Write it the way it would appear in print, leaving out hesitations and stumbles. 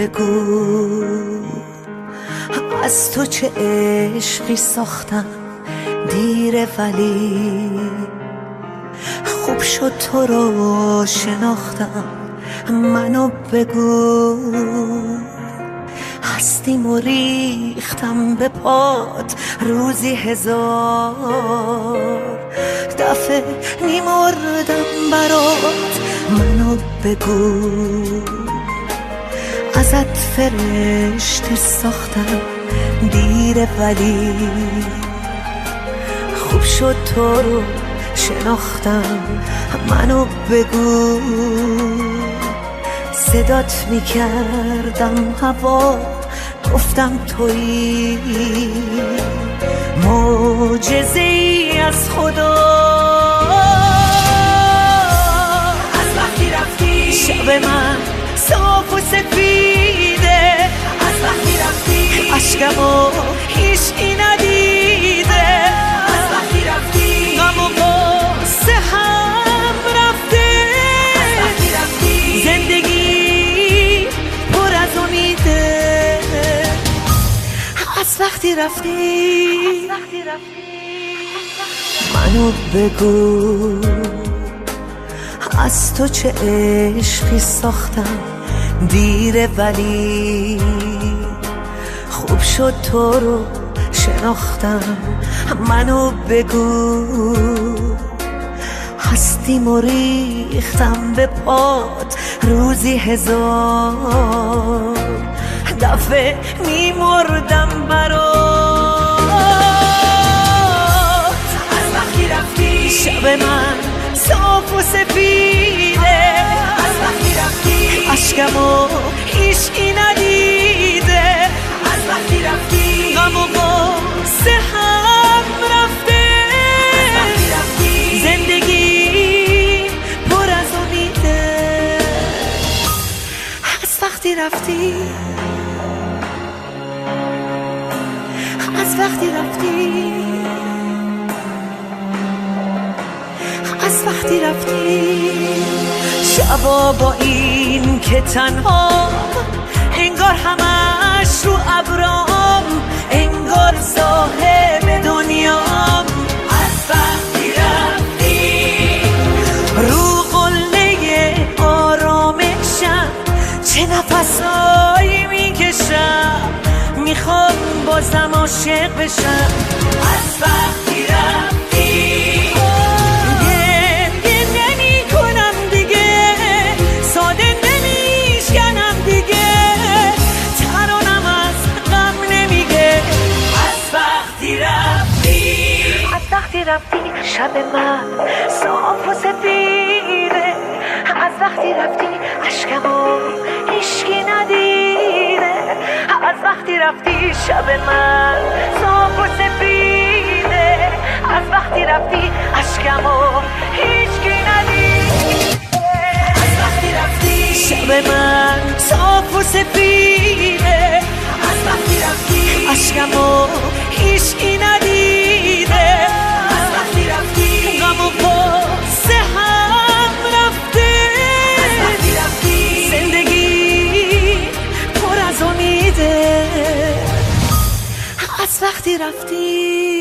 بگو از تو چه عشقی ساختم دیره، ولی خوب شد تو رو شناختم. منو بگو هستیم و ریختم به پات روزی 1000 دفعه میمردم برات. منو بگو ازت فرشته ساختم دیره، ولی خوب شد تو رو شناختم. منو بگو صدات میکردم هوا، گفتم تویی معجزه‌ای از خدا. از وقتی رفتی شب من صاف و سفیده، از وقتی رفتی اشکمو هیچکی ندیده، از وقتی رفتی غم و غصه هم رفته، از وقتی رفتی زندگی پر از امیده. از وقتی رفتی منو بگو از تو چه عشقی ساختم دیره، ولی خوب شد تو رو شناختم. منو بگو هستیم و ریختم به پات روزی 1000 دفعه میمردم برات. از وقتی رفتی شب من صاف و سفیده، از وقتی رفتی اشکمو هیچکی ندیده، از وقتی رفتی غم و غصه هم رفته، از وقتی رفتی زندگی پر از امیده. از وقتی رفتی، از وقتی رفتی، از وقتی رفتی. شبا با این که تنها انگار همش رو ابرام، انگار صاحب دنیام. از وقتی رفتی رو قله آرامشم چه نفسایی میکشم، میخوام بازم عاشق بشم. از وقتی رفتی گریه نمی کنم دیگه، ساده نمیشکنم دیگه، ترانم از غم نمیگه. از وقتی رفتی، از وقتی رفتی شب من صاف و سفیده، از وقتی رفتی اشکمو هیچکی ندیده، از وقتی رفتی شب من صاف و سفیده، از وقتی رفتی اشکمو هیچکی ندیده، از وقتی رفتی شب من صاف و سفیده، از وقتی رفتی اشکمو هیچکی ندیده، از وقتی رفتی غم و غصه هم رفته، از وقتی رفتی زندگی پر از امیده. از وقتی رفتی